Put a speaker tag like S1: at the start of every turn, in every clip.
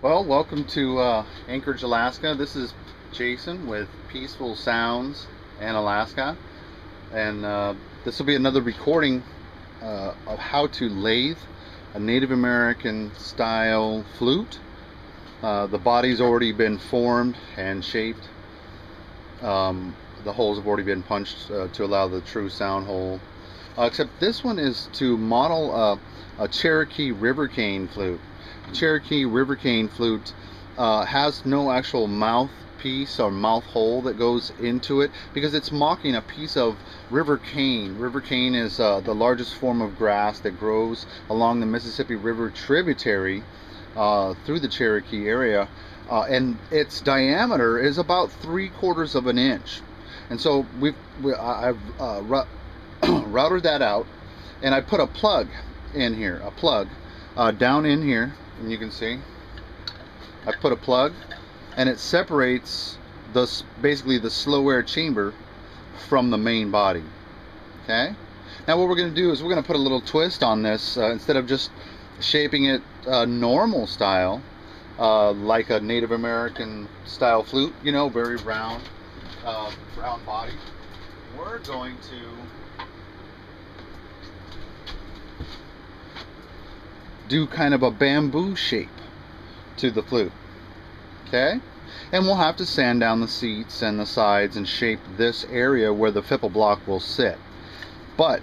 S1: Well, welcome to Anchorage, Alaska. This is Jason with Peaceful Sounds in Alaska, and this will be another recording of how to lathe a Native American style flute. The body's already been formed and shaped. The holes have already been punched to allow the true sound hole. Except this one is to model a Cherokee river cane flute. Cherokee river cane flute has no actual mouthpiece or mouth hole that goes into it because it's mocking a piece of river cane. River cane is the largest form of grass that grows along the Mississippi River tributary through the Cherokee area, and its diameter is about 3/4 of an inch. And so I've routed that out, and I put a plug in here, a plug down in here, and you can see I put a plug, and it separates basically the slow air chamber from the main body. Okay. Now what we're going to do is we're going to put a little twist on this. Instead of just shaping it normal style, like a Native American style flute, you know, very round, round body, we're going to do kind of a bamboo shape to the flute. Okay, and we'll have to sand down the seats and the sides and shape this area where the fipple block will sit. But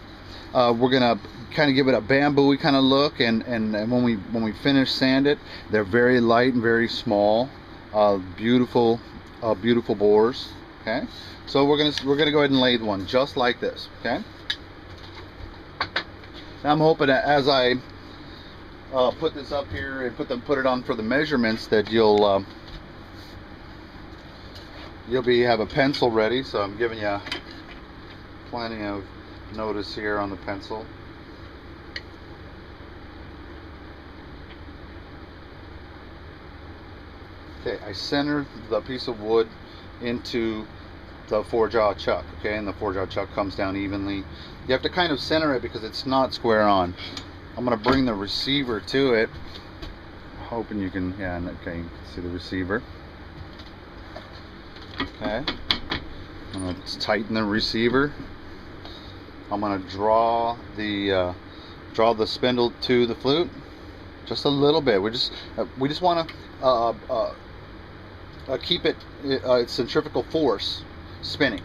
S1: we're gonna kind of give it a bamboo kind of look, and when we finish sand it, they're very light and very small, beautiful bores. Okay, so we're gonna go ahead and lathe one just like this. Okay, now I'm hoping that as I put this up here and put it on for the measurements that you'll have a pencil ready. So I'm giving you plenty of notice here on the pencil. Okay, I centered the piece of wood into the four-jaw chuck. Okay, and the four-jaw chuck comes down evenly. You have to kind of center it because it's not square on. I'm going to bring the receiver to it, hoping you can, yeah, okay, you can see the receiver. Okay, I'm going to tighten the receiver. I'm going to draw the spindle to the flute just a little bit. We just want to keep it its centrifugal force spinning,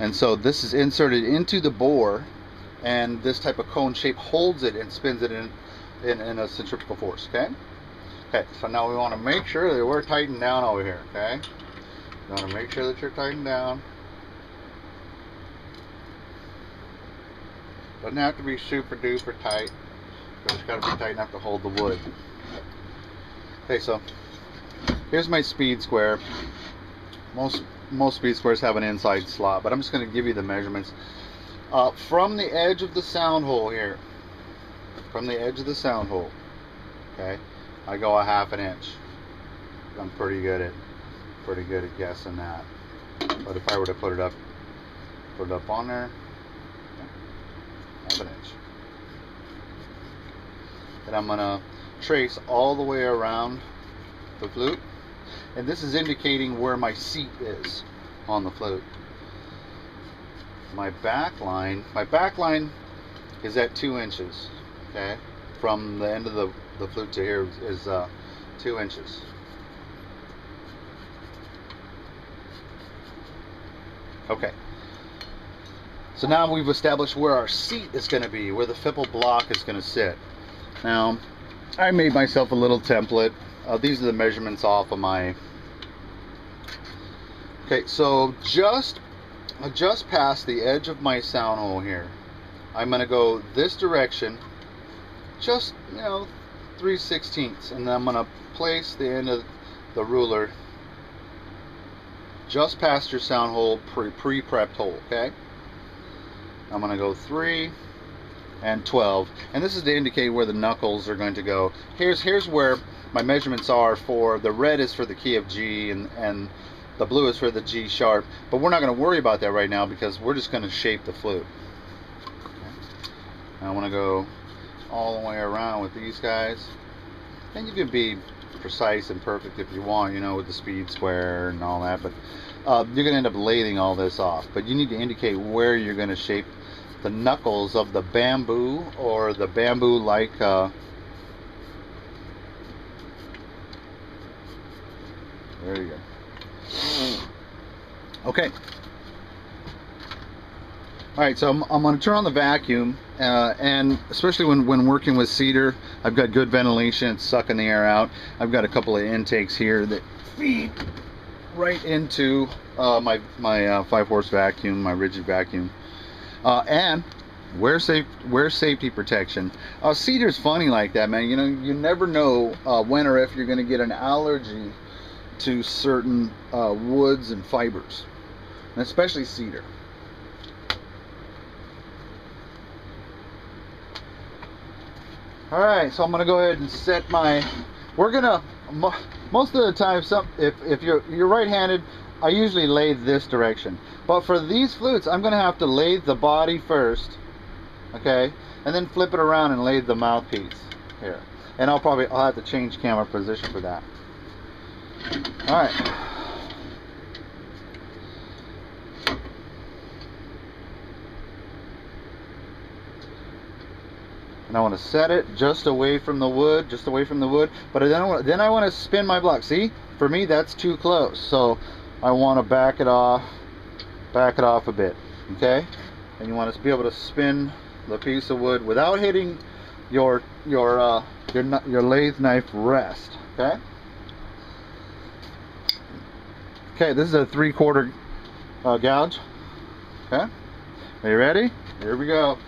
S1: and so this is inserted into the bore, and this type of cone shape holds it and spins it in a centrifugal force. Okay, so now we want to make sure that we're tightened down over here. Okay, you want to make sure that you're tightened down. Doesn't have to be super duper tight, but it's got to be tight enough to hold the wood. Okay, so here's my speed square. Most speed squares have an inside slot, but I'm just going to give you the measurements. From the edge of the sound hole here, from the edge of the sound hole, okay, I go a 1/2 inch. I'm pretty good at guessing that. But if I were to put it up on there, 1/2 inch. Then I'm gonna trace all the way around the flute, and this is indicating where my seat is on the flute. My back line is at 2 inches. Okay, from the end of the flute to here is 2 inches. Okay, so now we've established where our seat is going to be, where the fipple block is going to sit. Now I made myself a little template. These are the measurements off of my. Okay, so just past the edge of my sound hole here, I'm going to go this direction, just, you know, 3/16, and then I'm going to place the end of the ruler just past your sound hole, pre-prepped hole. Okay, I'm going to go 3 and 12, and this is to indicate where the knuckles are going to go. Here's where my measurements are. For the red is for the key of G, and the blue is for the G sharp, but we're not going to worry about that right now because we're just going to shape the flute. Okay. I want to go all the way around with these guys, and you can be precise and perfect if you want, you know, with the speed square and all that, but you're going to end up lathing all this off. But you need to indicate where you're going to shape the knuckles of the bamboo, or the bamboo like there you go. Okay. Alright, so I'm going to turn on the vacuum, and especially when working with cedar, I've got good ventilation, it's sucking the air out. I've got a couple of intakes here that feed right into my 5-horse vacuum, my rigid vacuum. And wear safety protection. Cedar's funny like that, man. You know, you never know when or if you're going to get an allergy to certain woods and fibers, and especially cedar. Alright, so I'm going to go ahead and set my... We're going to... Most of the time, if you're right-handed, I usually lathe this direction. But for these flutes, I'm going to have to lathe the body first. Okay? And then flip it around and lathe the mouthpiece. Here. And I'll have to change camera position for that. Alright. And I want to set it just away from the wood, but then I want to spin my block. See, for me that's too close, so I want to back it off a bit. Okay, and you want to be able to spin the piece of wood without hitting your lathe knife rest. Okay. Okay, this is a 3/4 gouge. Okay, are you ready? Here we go.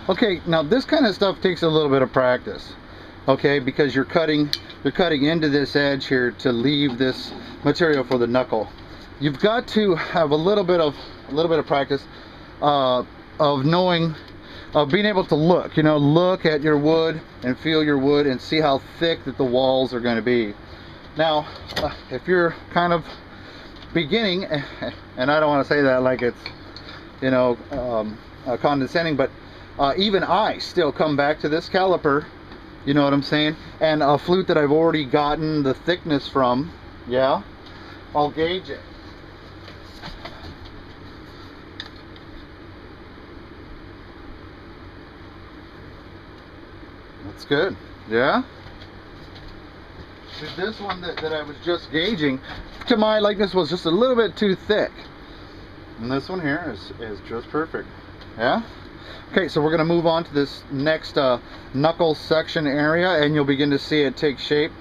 S1: Okay, now this kind of stuff takes a little bit of practice, okay, because you're cutting into this edge here to leave this material for the knuckle. You've got to have a little bit of practice of knowing of being able to look, you know, look at your wood and feel your wood and see how thick that the walls are going to be. Now, if you're kind of beginning, and I don't want to say that like it's, you know, condescending, but even I still come back to this caliper, you know what I'm saying, and a flute that I've already gotten the thickness from, yeah, I'll gauge it. That's good, yeah. This one that I was just gauging, to my likeness, was just a little bit too thick. And this one here is just perfect, yeah. Okay, so we're going to move on to this next knuckle section area, and you'll begin to see it take shape.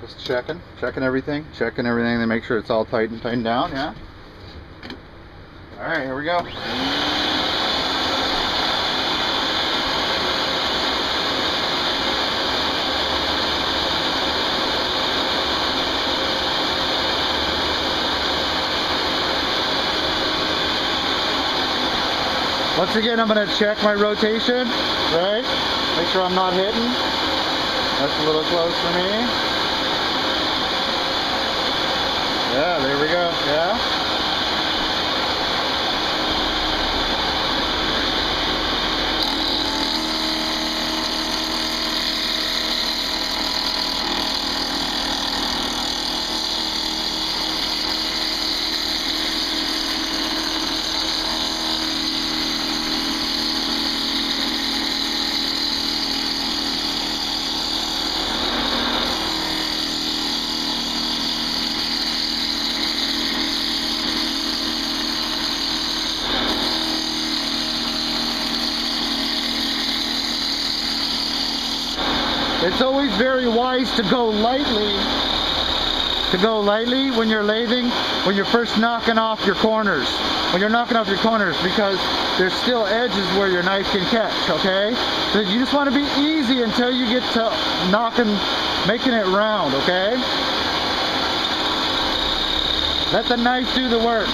S1: Just checking everything to make sure it's all tightened down, yeah. All right, here we go. Once again, I'm going to check my rotation, right? Make sure I'm not hitting. That's a little close for me. Yeah, there we go, yeah. It's always very wise to go lightly when you're lathing, when you're first knocking off your corners. When you're knocking off your corners, because there's still edges where your knife can catch, okay? So you just want to be easy until you get to making it round, okay? Let the knife do the work.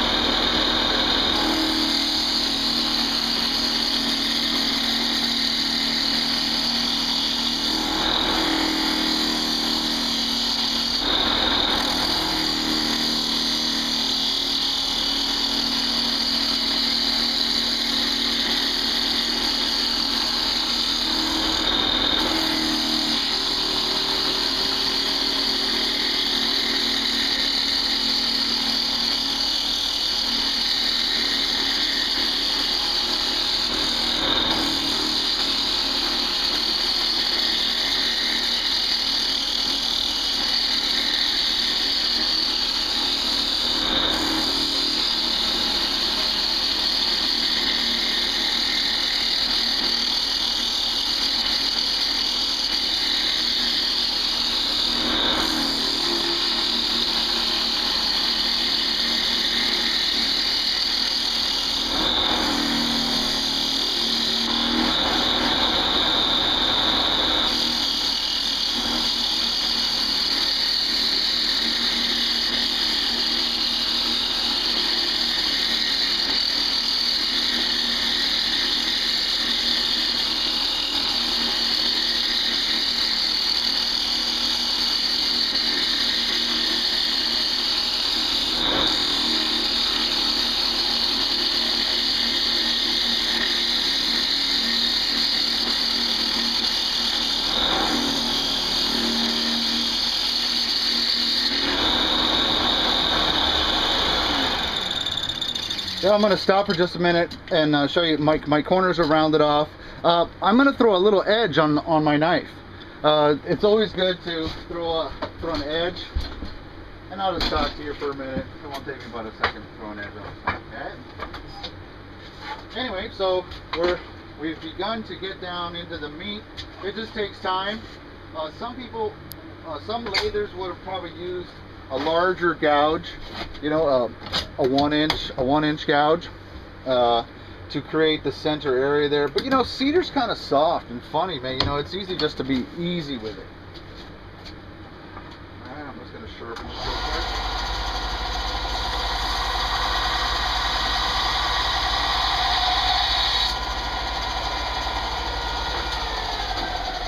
S1: Yeah, I'm going to stop for just a minute and show you my corners are rounded off. I'm going to throw a little edge on my knife. It's always good to throw an edge. And I'll just talk to you for a minute. It won't take me about a second to throw an edge on. Okay. Anyway, so we've begun to get down into the meat. It just takes time. Some people, some lathers would have probably used a larger gouge, you know, a one inch gouge. to create the center area there. But you know, cedar's kind of soft and funny, man. You know, it's easy just to be easy with it. Alright, I'm just going to sharpen this real quick.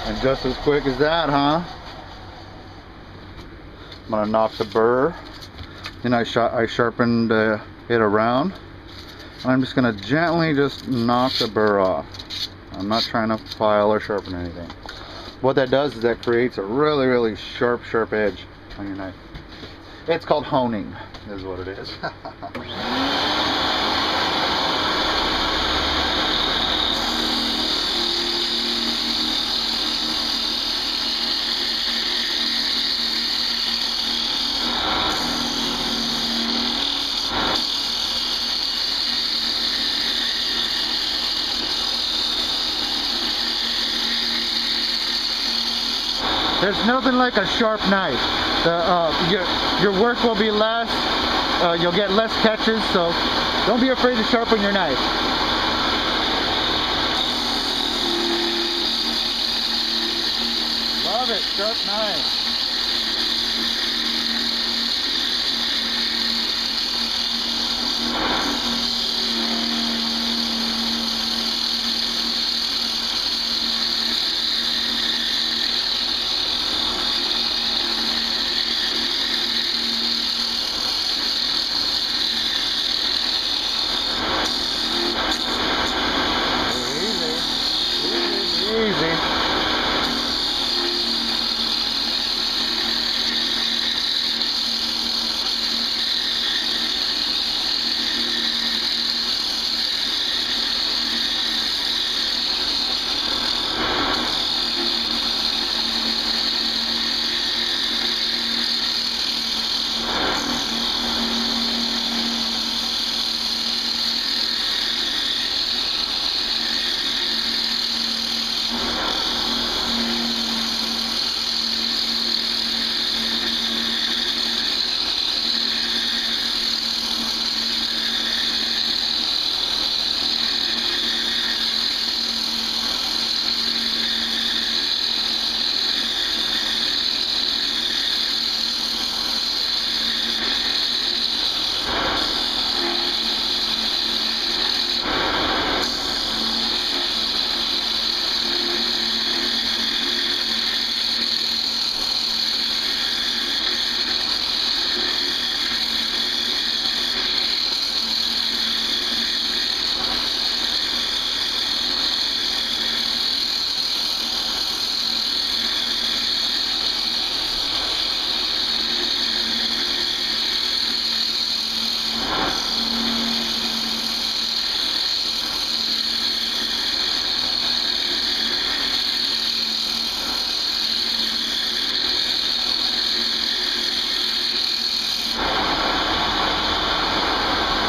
S1: And just as quick as that, huh? I'm going to knock the burr. Then I sharpened it around. I'm just going to gently just knock the burr off. I'm not trying to file or sharpen anything. What that does is that creates a really, really sharp edge on your knife. It's called honing, is what it is. There's nothing like a sharp knife. Your work will be less, you'll get less catches, so don't be afraid to sharpen your knife. Love it, sharp knife.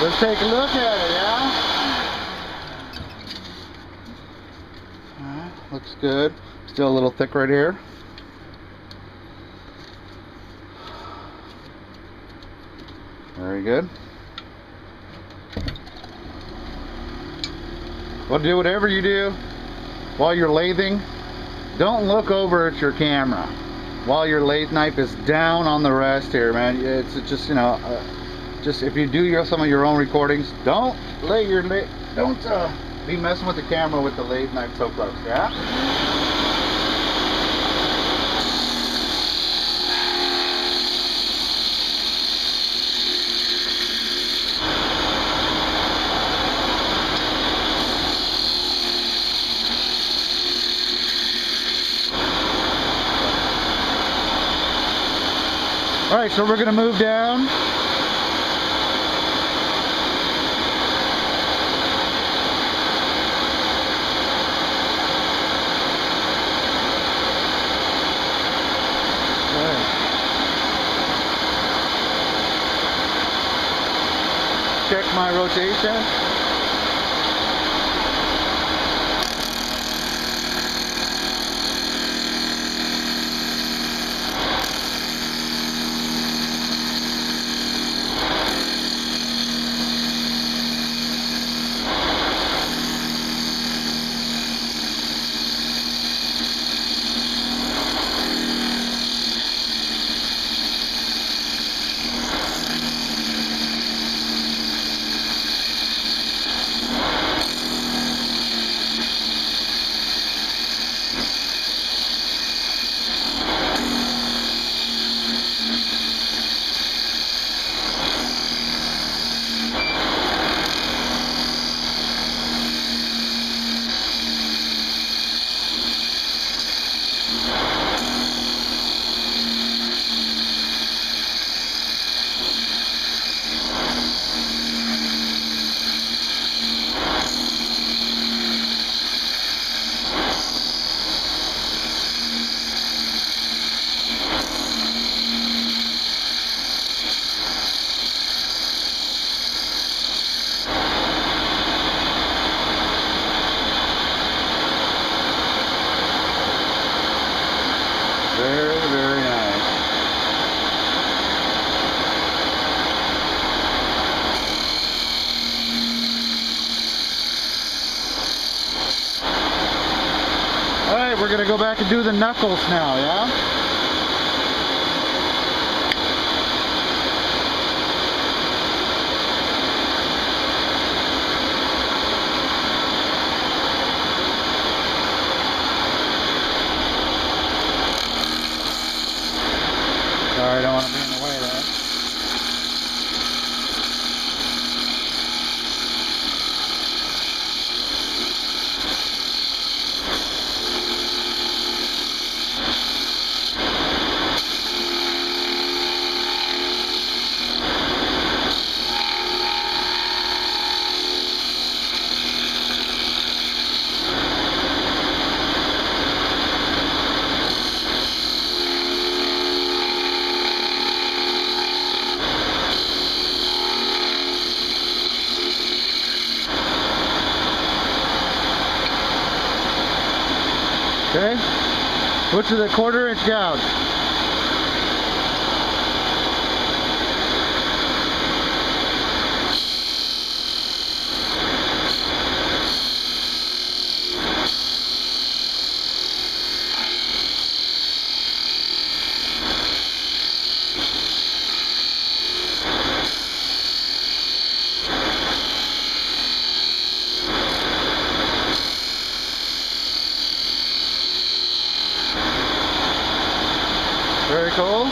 S1: Let's take a look at it, yeah? Alright, looks good. Still a little thick right here. Very good. Well, do whatever you do while you're lathing, don't look over at your camera while your lathe knife is down on the rest here, man. It's just, you know, just if you do some of your own recordings, don't be messing with the camera with the lathe knife so close, yeah? All right, so we're going to move down. Check my rotation. Alright, we're gonna go back and do the knuckles now, yeah? Sorry, I don't want to be in the way there. Okay, which is a 1/4 inch gouge. Very cool.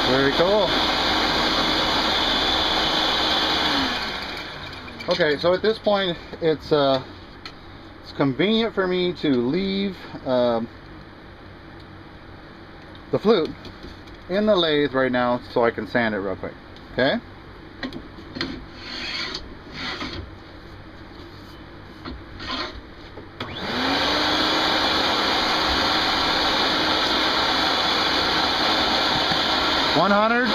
S1: Very cool. Okay, so at this point, it's convenient for me to leave the flute in the lathe right now so I can sand it real quick. Okay? $100.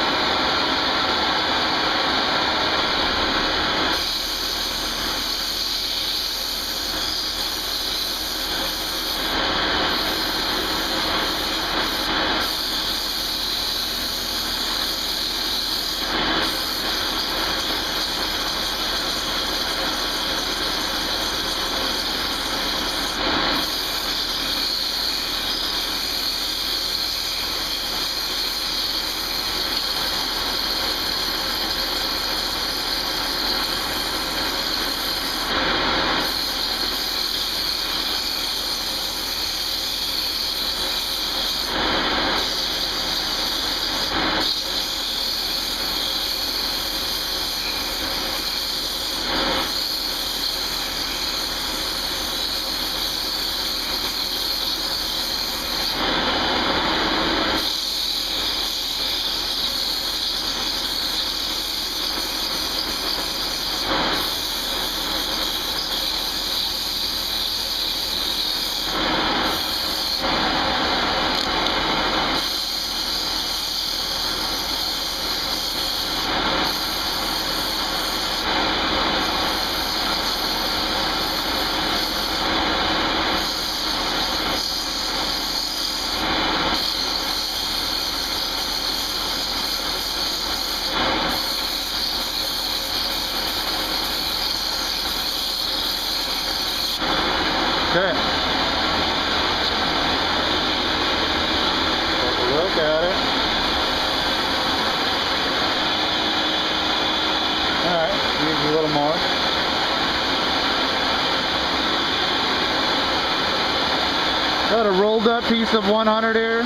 S2: rolled up piece of 100 here.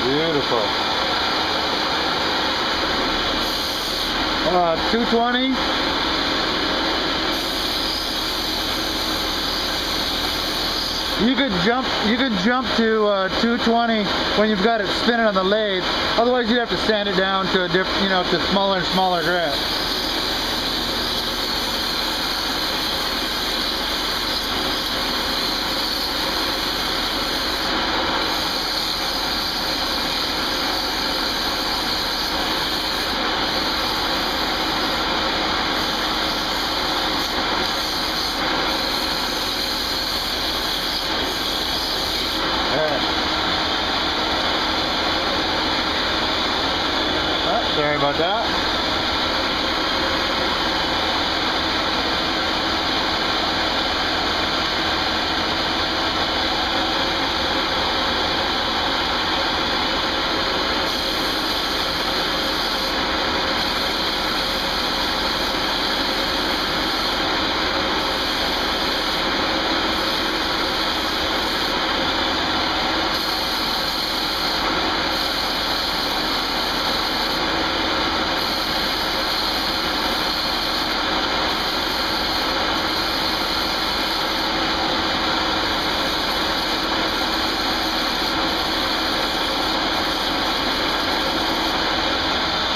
S2: Beautiful. 220. You could jump to 220 when you've got it spinning on the lathe. Otherwise, you'd have to sand it down to a different, to smaller and smaller grit. Sorry about that.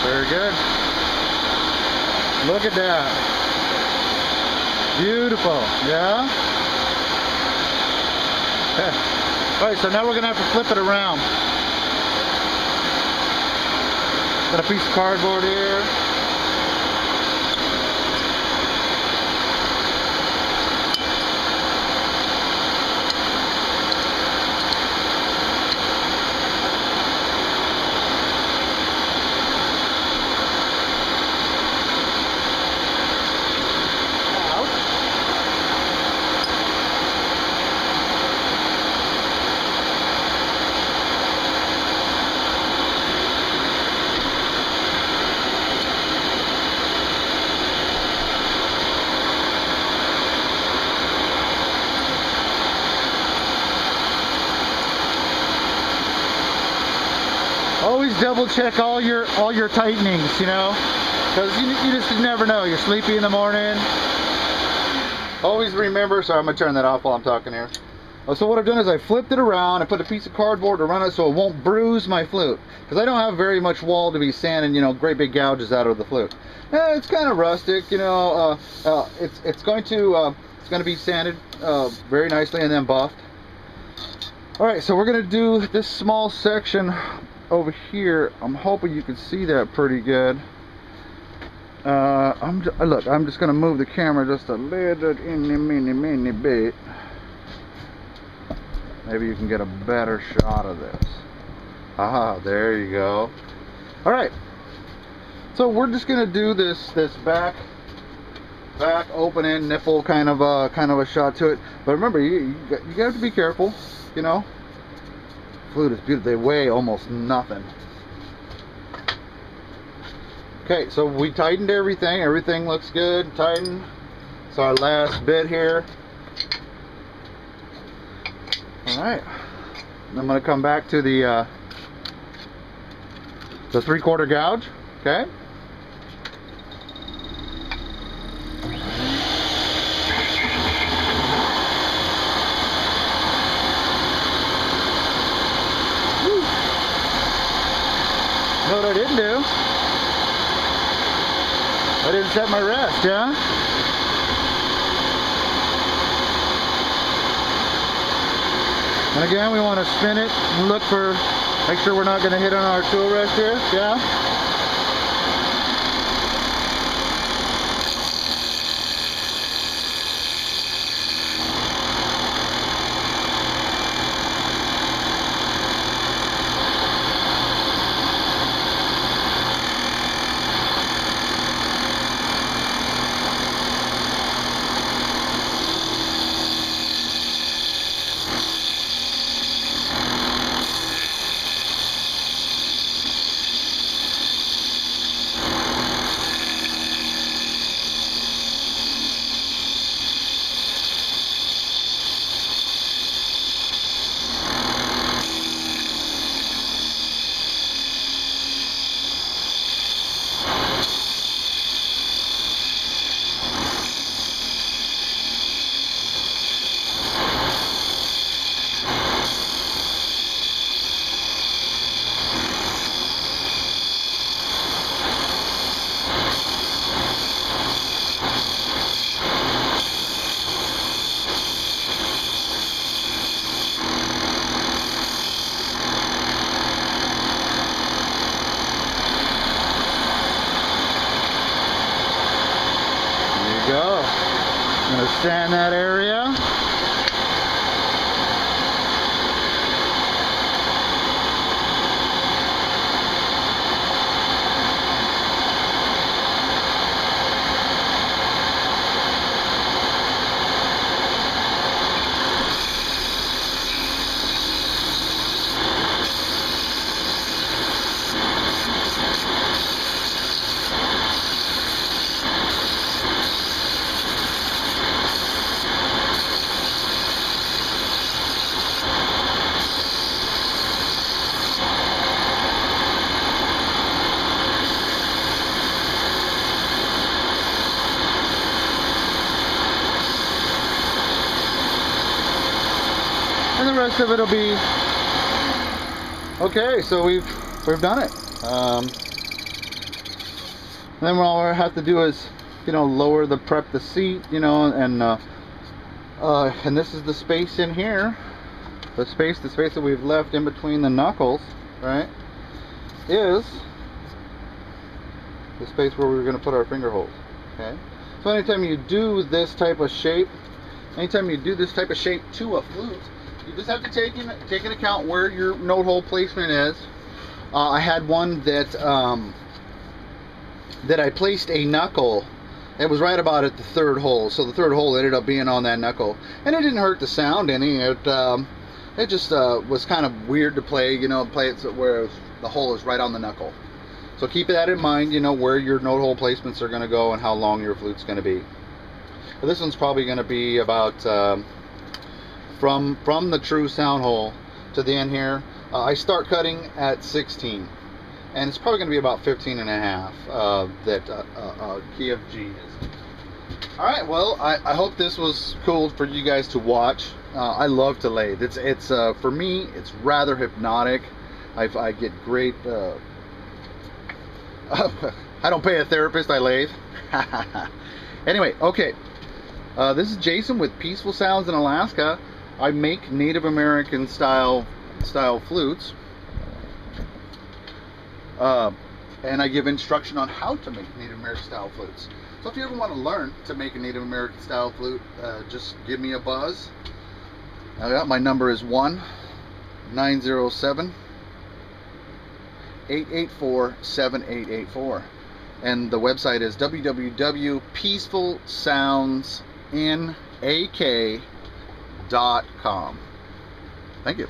S2: Very good. Look at that. Beautiful. Yeah? Alright, so now we're going to have to flip it around. Got a piece of cardboard here. Always double check all your tightenings, because you just never know. You're sleepy in the morning. Always remember. Sorry, I'm gonna turn that off while I'm talking here. So what I've done is I flipped it around. I put a piece of cardboard around it so it won't bruise my flute, because I don't have very much wall to be sanding, great big gouges out of the flute. It's kind of rustic, it's going to be sanded very nicely and then buffed. All right, so we're gonna do this small section over here. I'm hoping you can see that pretty good. Look, I'm just gonna move the camera just a little mini bit. Maybe you can get a better shot of this. Ah, there you go. All right, so we're just gonna do this back opening nipple kind of a shot to it. But remember, you have to be careful. Flute is beautiful. They weigh almost nothing. Okay, so we tightened everything. Everything looks good, tightened. It's our last bit here. All right. I'm going to come back to the 3/4 gouge. Okay. You know what I didn't do? I didn't set my rest, yeah? And again, we want to spin it and look for, make sure we're not going to hit on our tool rest here, yeah? Go. I'm going to sand that area. And the rest of it will be okay. So we've done it. Then all we have to do is, you know, lower prep the seat, you know, and this is the space in here. The space that we've left in between the knuckles, right, is the space where we're going to put our finger holes. Okay. So anytime you do this type of shape, to a flute, you just have to take into account where your note hole placement is. I had one that I placed a knuckle. It was right about at the 3rd hole, so the 3rd hole ended up being on that knuckle, and it didn't hurt the sound any. It just was kind of weird to play, you know, play it where the hole is right on the knuckle. So keep that in mind, you know, where your note hole placements are going to go and how long your flute's going to be. But this one's probably going to be about from the true sound hole to the end here. I start cutting at 16, and it's probably going to be about 15 and a half that key of G is. All right, well, I hope this was cool for you guys to watch. I love to lathe. It's for me, it's rather hypnotic. I get great. I don't pay a therapist, I lathe. Anyway, okay. This is Jason with Peaceful Sounds in Alaska. I make Native American style flutes. And I give instruction on how to make Native American style flutes. So if you ever want to learn to make a Native American style flute, just give me a buzz. My number is 1-907-884-7884. And the website is www.peacefulsoundsnak.com. Thank you.